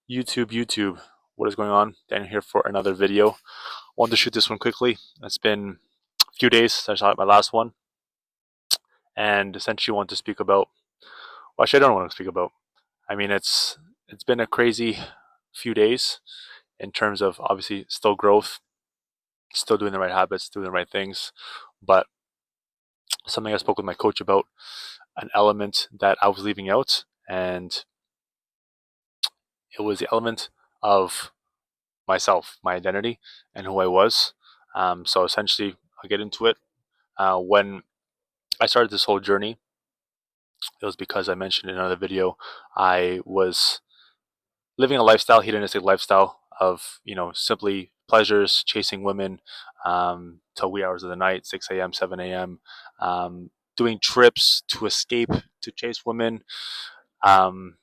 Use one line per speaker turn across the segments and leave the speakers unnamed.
YouTube, what is going on? Daniel here for another video. I wanted to shoot this one quickly. It's been a few days since I shot my last one, and essentially want to speak about. Well, actually, I don't want to speak about. I mean, it's been a crazy few days in terms of obviously still growth, still doing the right habits, doing the right things, but something I spoke with my coach about, an element that I was leaving out, and it was the element of myself, my identity, and who I was. So essentially, I'll get into it. When I started this whole journey, it was because I mentioned in another video, I was living a lifestyle, hedonistic lifestyle of, simply pleasures, chasing women till wee hours of the night, 6 a.m., 7 a.m., doing trips to escape, to chase women, um,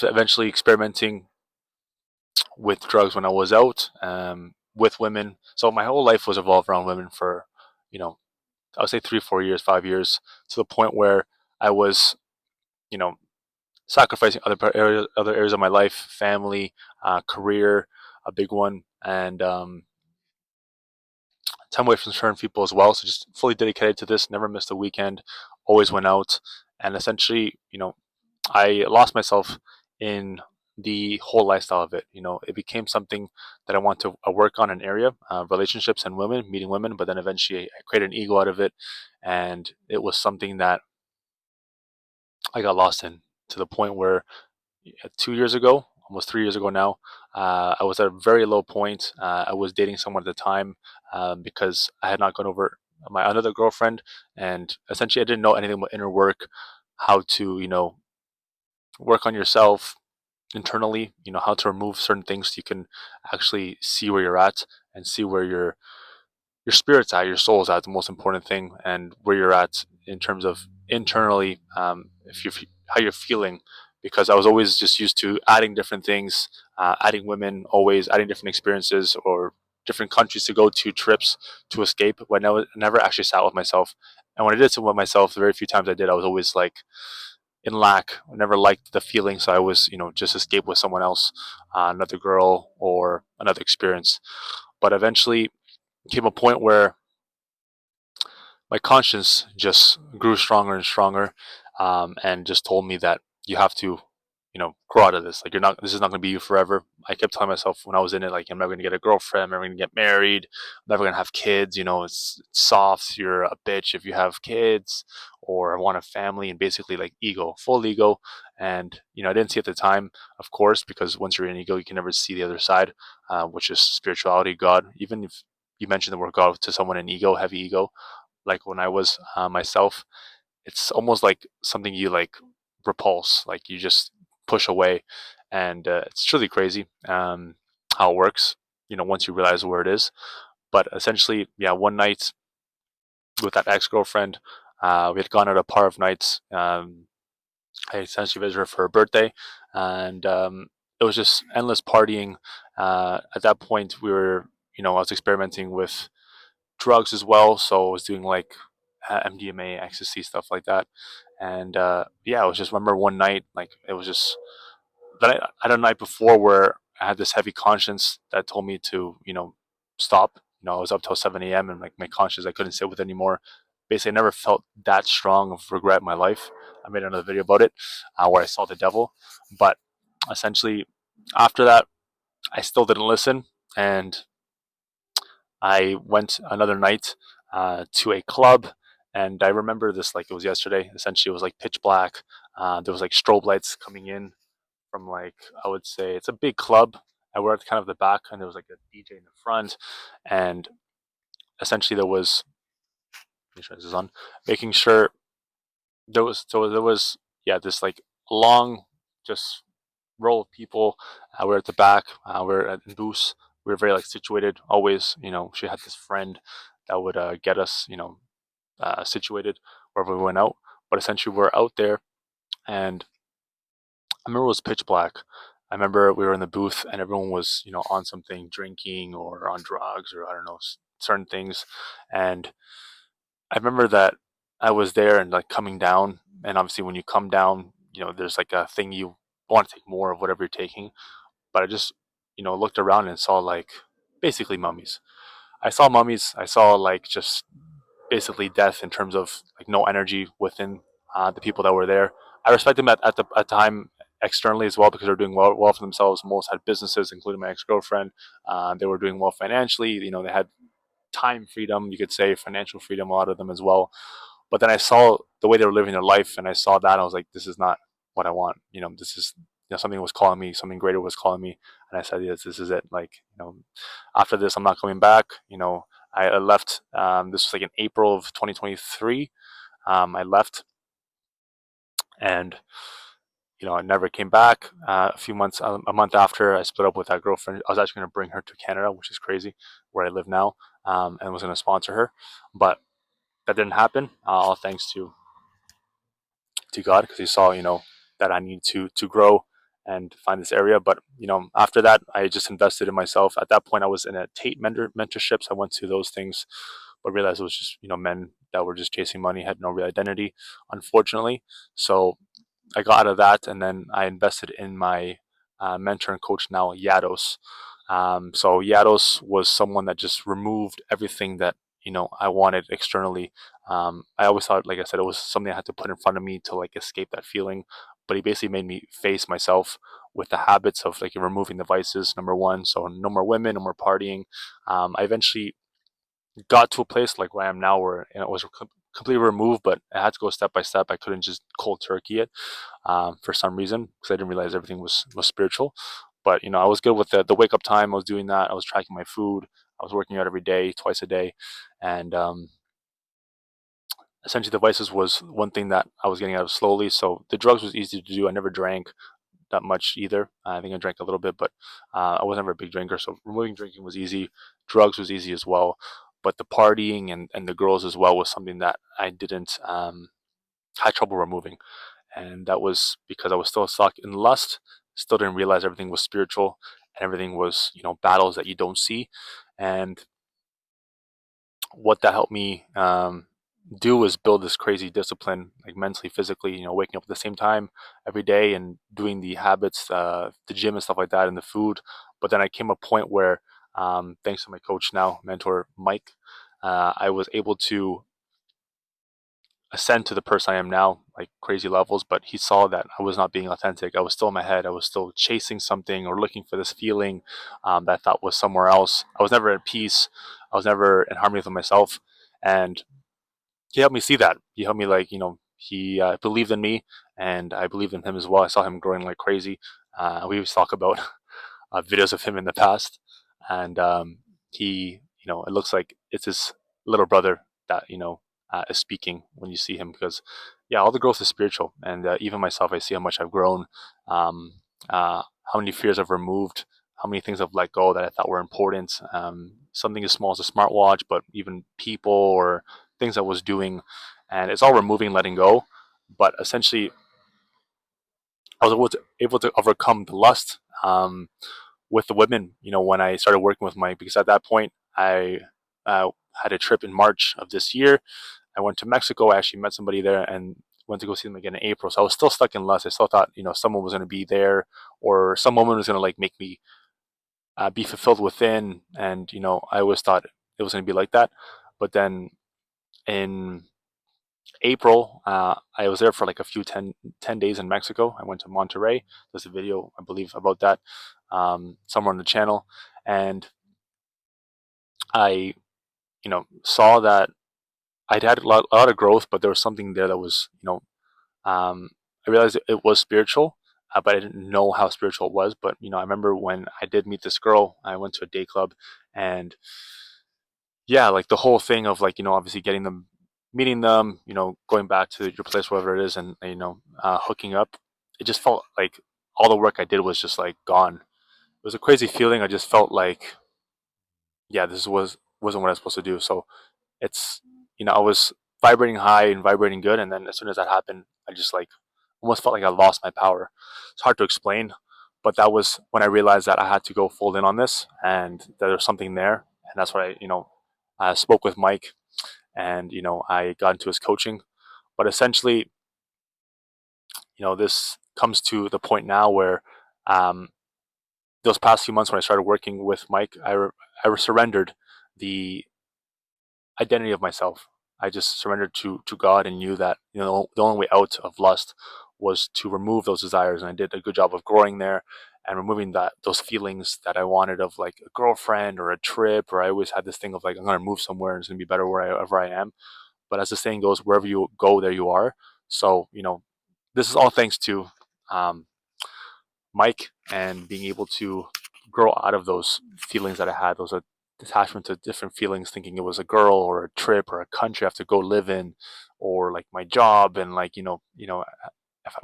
eventually experimenting with drugs when I was out, with women. So my whole life was evolved around women for, you know, I would say 3, 4 years, 5 years, to the point where I was, you know, sacrificing other areas of my life, family, career, a big one, and time away from certain people as well. So just fully dedicated to this, never missed a weekend, always went out, and essentially, I lost myself in the whole lifestyle of it. It became something that I want to work on an area, relationships and women, meeting women, but then eventually I created an ego out of it, and it was something that I got lost in, to the point where 2 years ago, almost 3 years ago now, I was at a very low point. I was dating someone at the time, because I had not gone over my another girlfriend, and essentially I didn't know anything about inner work, how to work on yourself internally, how to remove certain things so you can actually see where you're at and see where your spirit's at, your soul's at, the most important thing, and where you're at in terms of internally, if you how you're feeling. Because I was always just used to adding different things, adding women, always adding different experiences or different countries to go to, trips to escape. But never actually sat with myself. And when I did sit with myself, the very few times I did, I was always like in lack. I never liked the feeling, so I was, just escape with someone else, another girl or another experience. But eventually came a point where my conscience just grew stronger and stronger, and just told me that you have to, grow out of this. Like, you're not. This is not going to be you forever. I kept telling myself when I was in it, like, I'm never going to get a girlfriend. I'm never going to get married. I'm never going to have kids. It's soft. You're a bitch if you have kids, or I want a family, and basically like ego, full ego. And I didn't see at the time, of course, because once you're in ego, you can never see the other side, which is spirituality, God. Even if you mention the word God to someone in ego, heavy ego, like when I was, myself, it's almost like something you like repulse, like you just push away, and it's truly crazy, how it works. Once you realize where it is. But essentially, yeah, one night with that ex girlfriend, we had gone out a par of nights. I essentially visited her for her birthday, and it was just endless partying. At that point, I was experimenting with drugs as well. So I was doing like MDMA, ecstasy, stuff like that. And yeah, I was just remember one night, like it was just that I had a night before where I had this heavy conscience that told me to, stop. I was up till 7 a.m. and like my conscience I couldn't sit with anymore. Basically, I never felt that strong of regret in my life. I made another video about it, where I saw the devil. But essentially, after that, I still didn't listen, and I went another night, to a club, and I remember this like it was yesterday. Essentially, it was like pitch black. There was like strobe lights coming in from, like, I would say it's a big club. And we're at kind of the back, and there was like a DJ in the front, and essentially there was, make sure this is on, making sure there was yeah, this like long just row of people. We're at the back. We're at the booth. We were very like situated. Always, she had this friend that would get us, situated wherever we went out. But essentially, we're out there, and I remember it was pitch black. I remember we were in the booth, and everyone was, on something, drinking or on drugs or I don't know, certain things. And I remember that I was there and like coming down, and obviously when you come down, there's like a thing you want to take more of whatever you're taking. but I just, looked around and saw like basically mummies. I saw mummies. I saw like just basically death in terms of like no energy within the people that were there. I respect them at the time externally as well because they're doing well for themselves. Most had businesses, including my ex girlfriend. They were doing well financially. They had time freedom, you could say, financial freedom, a lot of them as well. But then I saw the way they were living their life, and I saw that, and I was like, this is not what I want. This is, something was calling me, something greater was calling me, and I said, yes, this is it. Like, after this, I'm not coming back. I left. This was like in April of 2023. I left, and I never came back. A month after I split up with that girlfriend, I was actually going to bring her to Canada, which is crazy, where I live now, and was going to sponsor her, but that didn't happen. All thanks to God, because He saw, that I need to grow and find this area. But after that, I just invested in myself. At that point, I was in a Tate mentorships. I went to those things, but realized it was just men that were just chasing money, had no real identity, unfortunately. So I got out of that, and then I invested in my mentor and coach now, Yados. So Yados was someone that just removed everything that I wanted externally. I always thought, like I said, it was something I had to put in front of me to like escape that feeling. But he basically made me face myself with the habits of like removing the vices. Number one, so no more women, no more partying. I eventually got to a place like where I am now, where it was completely removed, but I had to go step by step. I couldn't just cold turkey it for some reason because I didn't realize everything was spiritual. But I was good with the wake up time. I was doing that. I was tracking my food. I was working out every day, twice a day, and essentially the vices was one thing that I was getting out of slowly. So the drugs was easy to do. I never drank that much either. I think I drank a little bit, but I was never a big drinker. So removing drinking was easy. Drugs was easy as well. But the partying and the girls as well was something that I didn't had trouble removing. And that was because I was still stuck in lust, still didn't realize everything was spiritual and everything was, battles that you don't see. And what that helped me do was build this crazy discipline, like mentally, physically, waking up at the same time every day and doing the habits, the gym and stuff like that, and the food. But then I came a point where, thanks to my coach now, mentor Mike, I was able to ascend to the person I am now, like crazy levels. But he saw that I was not being authentic. I was still in my head. I was still chasing something or looking for this feeling that I thought was somewhere else. I was never at peace. I was never in harmony with myself. And he helped me see that. He helped me, like, he believed in me and I believed in him as well. I saw him growing like crazy. We always talk about videos of him in the past. And he, it looks like it's his little brother that, is speaking when you see him because, yeah, all the growth is spiritual. And even myself, I see how much I've grown, um, how many fears I've removed, how many things I've let go that I thought were important. Something as small as a smartwatch, but even people or things I was doing. And it's all removing, letting go. But essentially, I was able to overcome the lust. With the women, when I started working with Mike, because at that point I had a trip in March of this year. I went to Mexico. I actually met somebody there and went to go see them again in April. So I was still stuck in lust. I still thought, someone was going to be there or some woman was going to like make me be fulfilled within. And, I always thought it was going to be like that. But then in April, I was there for like a few 10 days in Mexico. I went to Monterrey. There's a video, I believe, about that somewhere on the channel. And I, saw that I'd had a lot of growth, but there was something there that was, I realized it was spiritual, but I didn't know how spiritual it was. But, I remember when I did meet this girl, I went to a day club and yeah, like the whole thing of like, obviously getting them, meeting them, going back to your place, wherever it is, and, hooking up, it just felt like all the work I did was just like gone. It was a crazy feeling. I just felt like, yeah, wasn't what I was supposed to do. So it's, I was vibrating high and vibrating good, and then as soon as that happened, I just like almost felt like I lost my power. It's hard to explain, but that was when I realized that I had to go full in on this, and that there's something there, and that's why I spoke with Mike, and I got into his coaching. But essentially, this comes to the point now where um, those past few months when I started working with Mike, I surrendered the identity of myself. I just surrendered to God and knew that the only way out of lust was to remove those desires, and I did a good job of growing there and removing those feelings that I wanted of like a girlfriend or a trip, or I always had this thing of like I'm gonna move somewhere and it's gonna be better wherever I am. But as the saying goes, wherever you go, there you are. So this is all thanks to um, Mike and being able to grow out of those feelings that I had, those attachment to different feelings, thinking it was a girl or a trip or a country I have to go live in, or like my job, and like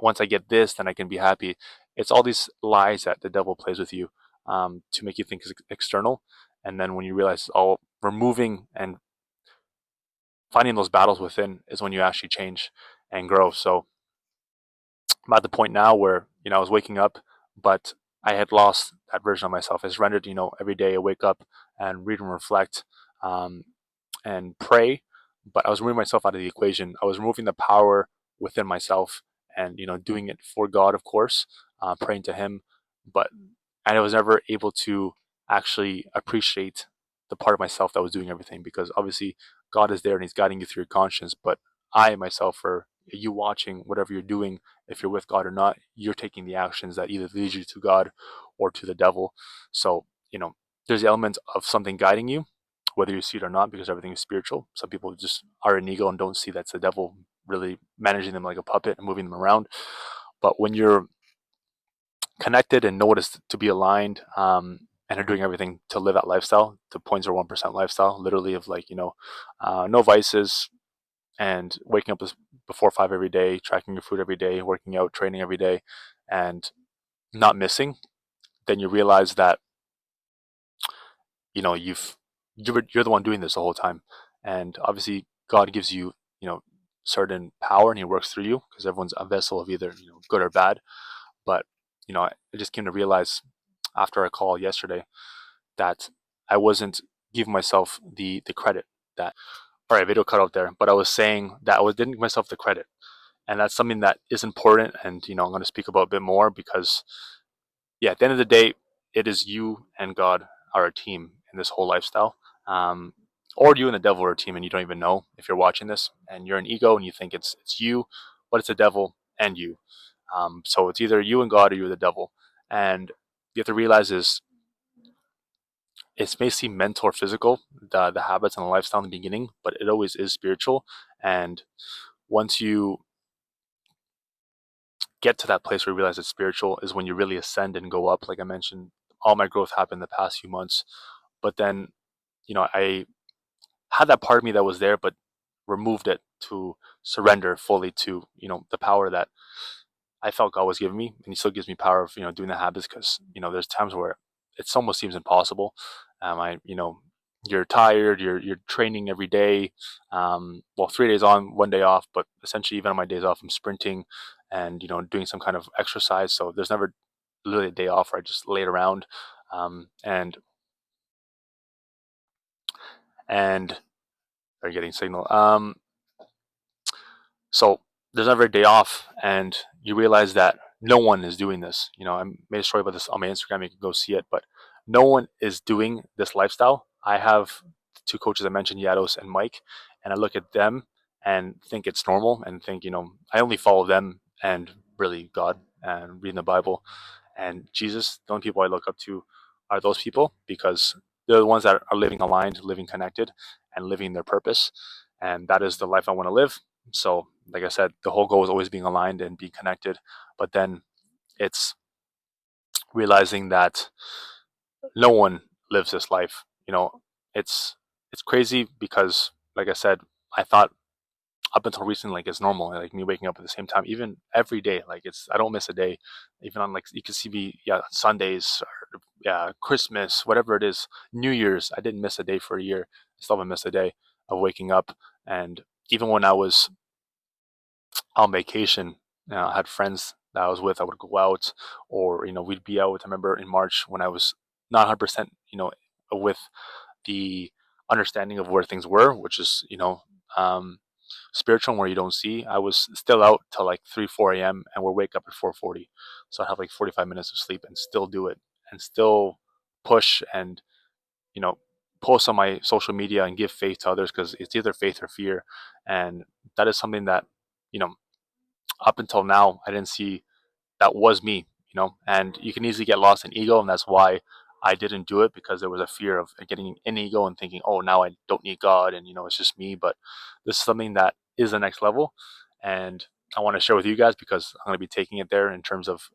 once I get this, then I can be happy. It's all these lies that the devil plays with you to make you think it's external, and then when you realize it's all removing and finding those battles within is when you actually change and grow. So I'm at the point now where I was waking up, but I had lost that version of myself. I surrendered. Every day I wake up and read and reflect um, and pray, but I was removing myself out of the equation. I was removing the power within myself, and doing it for God, of course, praying to Him, but I was never able to actually appreciate the part of myself that was doing everything, because obviously God is there and He's guiding you through your conscience, but I myself, or you watching whatever you're doing, if you're with God or not, you're taking the actions that either lead you to God or to the devil. So, there's the element of something guiding you, whether you see it or not, because everything is spiritual. Some people just are in ego and don't see that's the devil really managing them like a puppet and moving them around. But when you're connected and noticed to be aligned, and are doing everything to live that lifestyle, to 0.01% lifestyle, literally of like, no vices, and waking up before 5 every day, tracking your food every day, working out, training every day, and not missing, then you realize that you're the one doing this the whole time, and obviously God gives you certain power and He works through you, because everyone's a vessel of either good or bad. But I just came to realize after a call yesterday that I wasn't giving myself the credit that. All right, video cut out there, but I was saying that didn't give myself the credit, and that's something that is important, and I'm going to speak about a bit more, because yeah, at the end of the day, it is you and God are a team in this whole lifestyle. Um, or you and the devil are a team, and you don't even know if you're watching this, and you're an ego, and you think it's you, but it's the devil and you. So it's either you and God or you and the devil, and you have to realize is it may seem mental or physical, the habits and the lifestyle in the beginning, but it always is spiritual. And once you get to that place where you realize it's spiritual, is when you really ascend and go up. Like I mentioned, all my growth happened the past few months, but then I had that part of me that was there, but removed it to surrender fully to the power that I felt God was giving me, and He still gives me power of doing the habits, because there's times where it almost seems impossible. I you're tired, you're training every day, well, 3 days on, 1 day off, but essentially even on my days off I'm sprinting and doing some kind of exercise. So there's never literally a day off where I just lay it around, and are getting signal. So there's never a day off, and you realize that no one is doing this. I made a story about this on my Instagram. You can go see it, but no one is doing this lifestyle. I have the two coaches I mentioned, Yados and Mike, and I look at them and think it's normal, and think I only follow them and really God and reading the Bible and Jesus. The only people I look up to are those people, because they're the ones that are living aligned, living connected, and living their purpose. And that is the life I want to live. So, like I said, the whole goal is always being aligned and being connected. But then it's realizing that no one lives this life. It's crazy, because, like I said, I thought up until recently, like, it's normal, like me waking up at the same time, even every day. Like, I don't miss a day, even on, like, you can see me, yeah, Sundays, or yeah, Christmas, whatever it is, New Year's. I didn't miss a day for a year. I still haven't missed a day of waking up. And even when I was on vacation, I had friends that I was with. I would go out, or we'd be out. I remember in March when I was not 100%, with the understanding of where things were, which is um, spiritual, where you don't see. I was still out till like 3, 4 a.m. and we'll wake up at 4:40. So I have like 45 minutes of sleep and still do it and still push and, you know, post on my social media and give faith to others, because it's either faith or fear. And that is something that, you know, up until now, I didn't see that was me, and you can easily get lost in ego. And that's why I didn't do it, because there was a fear of getting in ego and thinking, oh, now I don't need God. And, it's just me. But this is something that is the next level. And I want to share with you guys, because I'm going to be taking it there in terms of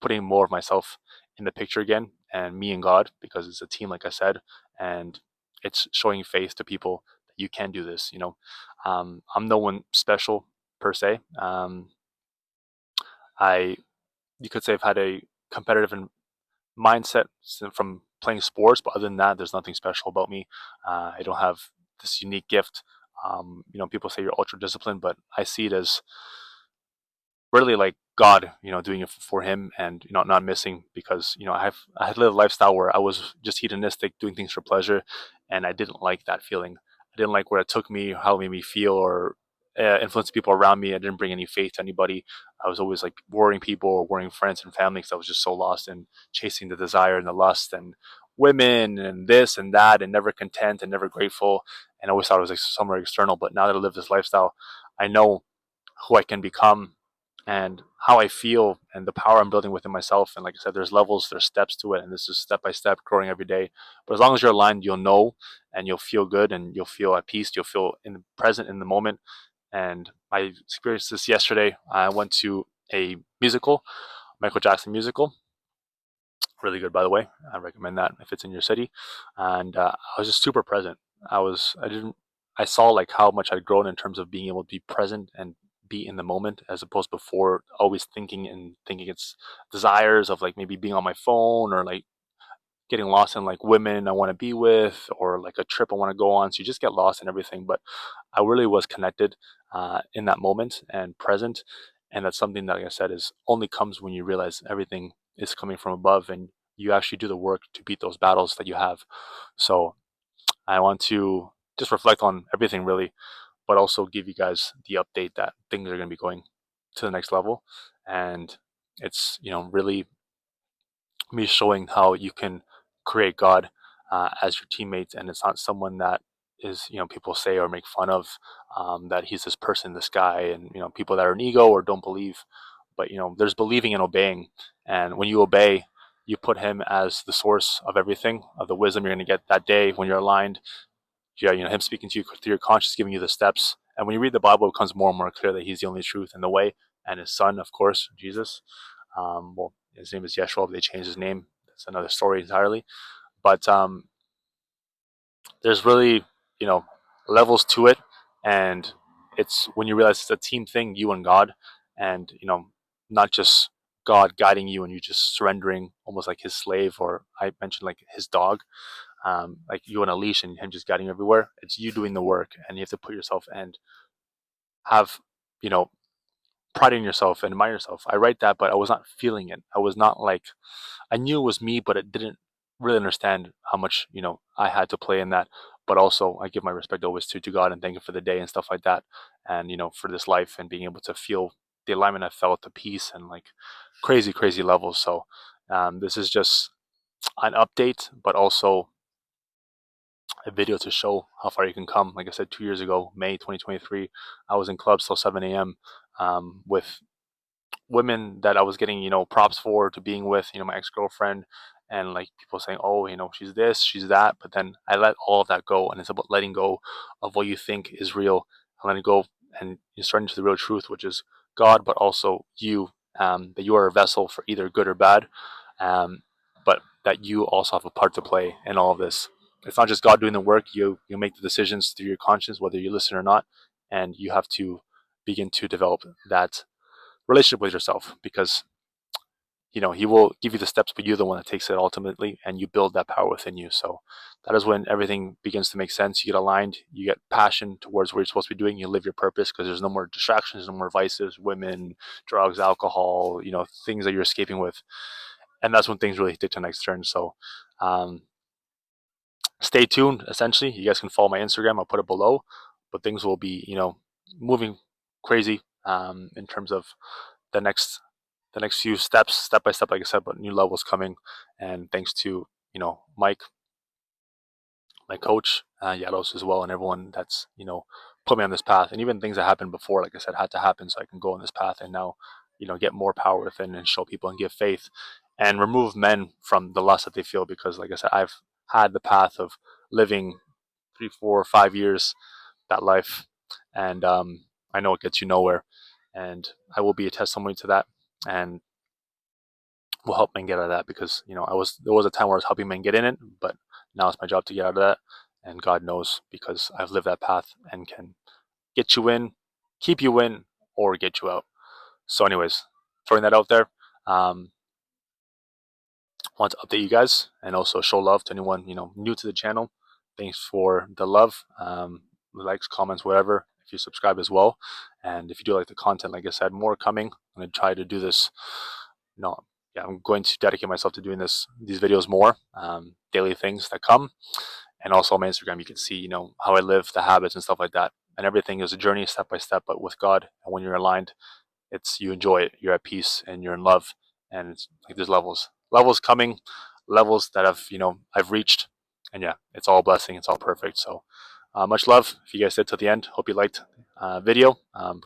putting more of myself in the picture again, and me and God, because it's a team, like I said, and it's showing faith to people that you can do this. I'm no one special per se. I You could say I've had a competitive mindset from playing sports, but other than that, there's nothing special about me. I don't have this unique gift. People say you're ultra disciplined, but I see it as really like God, doing it for Him, and not missing, because I had lived a lifestyle where I was just hedonistic, doing things for pleasure, and I didn't like that feeling. I didn't like where it took me, how it made me feel, or influence people around me. I didn't bring any faith to anybody. I was always like worrying people or worrying friends and family, because I was just so lost in chasing the desire and the lust and women and this and that, and never content and never grateful, and I always thought it was like somewhere external. But now that I live this lifestyle, I know who I can become and how I feel and the power I'm building within myself. And like I said, there's levels, there's steps to it, and this is step by step growing every day. But as long as you're aligned, you'll know, and you'll feel good, and you'll feel at peace. You'll feel in the present, in the moment. And I experienced this yesterday. I went to a musical, Michael Jackson musical. Really good, by the way. I recommend that if it's in your city. And I was just super present. I saw like how much I'd grown in terms of being able to be present and be in the moment, as opposed before always thinking it's desires of like maybe being on my phone, or like getting lost in like women I want to be with, or like a trip I want to go on. So you just get lost in everything. But I really was connected in that moment and present. And that's something that, like I said, is only comes when you realize everything is coming from above, and you actually do the work to beat those battles that you have. So I want to just reflect on everything really, but also give you guys the update that things are going to be going to the next level. And it's, really me showing how you can create God as your teammate, and it's not someone that is, people say or make fun of, that he's this person, this guy, and people that are in ego or don't believe. But there's believing and obeying, and when you obey, you put him as the source of everything, of the wisdom you're going to get that day when you're aligned. Yeah, him speaking to you through your conscience, giving you the steps. And when you read the Bible, it becomes more and more clear that he's the only truth and the way, and his son, of course, Jesus. Well, his name is Yeshua, but they changed his name. That's another story entirely. But there's really, you know, levels to it, and it's when you realize it's a team thing, you and God, and not just God guiding you and you just surrendering, almost like his slave, or I mentioned like his dog, like you on a leash and him just guiding you everywhere. It's you doing the work, and you have to put yourself and have, you know, pride in yourself and admire yourself. I write that, but I was not feeling it. I was not like, I knew it was me, but it didn't really understand how much, I had to play in that. But also I give my respect always to God and thank him for the day and stuff like that. And, for this life and being able to feel the alignment I felt, the peace, and like crazy, crazy levels. So this is just an update, but also a video to show how far you can come. Like I said, 2 years ago, May 2023, I was in clubs till 7 a.m. With women that I was getting, props for, to being with, my ex girlfriend, and like people saying, oh, she's this, she's that. But then I let all of that go, and it's about letting go of what you think is real, and letting go, and you're starting to the real truth, which is God, but also you, that you are a vessel for either good or bad, um, but that you also have a part to play in all of this. It's not just God doing the work. You make the decisions through your conscience, whether you listen or not, and you have to begin to develop that relationship with yourself, because he will give you the steps, but you're the one that takes it ultimately, and you build that power within you. So that is when everything begins to make sense. You get aligned, you get passion towards what you're supposed to be doing, you live your purpose, because there's no more distractions, no more vices, women, drugs, alcohol, things that you're escaping with. And that's when things really take the next turn. So um, stay tuned. Essentially, you guys can follow my Instagram, I'll put it below, but things will be moving crazy in terms of the next the next few steps, step by step, like I said, but new levels coming. And thanks to, Mike, my coach, Yados as well, and everyone that's, put me on this path. And even things that happened before, like I said, had to happen so I can go on this path and now, get more power within and show people and give faith and remove men from the lust that they feel. Because, like I said, I've had the path of living 3, 4, 5 years that life, and I know it gets you nowhere. And I will be a testimony to that, and will help men get out of that. Because there was a time where I was helping men get in it, but now it's my job to get out of that. And God knows, because I've lived that path and can get you in, keep you in, or get you out. So, anyways, throwing that out there. Want to update you guys and also show love to anyone new to the channel. Thanks for the love, likes, comments, whatever. If you subscribe as well, and if you do like the content, like I said, more coming. I'm gonna try to do this. I'm going to dedicate myself to doing these videos more, daily things that come. And also on my Instagram, you can see how I live, the habits and stuff like that. And everything is a journey, step by step, but with God. And when you're aligned, you enjoy it. You're at peace and you're in love. And it's like there's levels coming, levels that I've reached. And yeah, it's all a blessing. It's all perfect. So much love. If you guys stayed to the end, hope you liked video.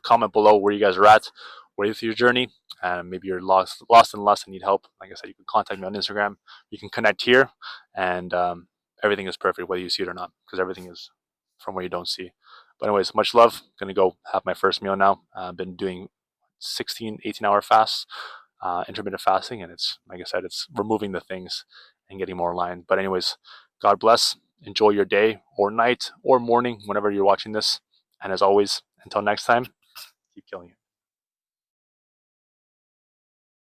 Comment below where you guys are at, where you're through your journey. And maybe you're lost in lust and need help. Like I said, you can contact me on Instagram. You can connect here, and everything is perfect, whether you see it or not, because everything is from where you don't see. But anyways, much love. Gonna go have my first meal now. I've been doing 16, 18-hour fasts, intermittent fasting, and it's, like I said, it's removing the things and getting more aligned. But anyways, God bless. Enjoy your day or night or morning, whenever you're watching this. And as always, until next time, keep killing it.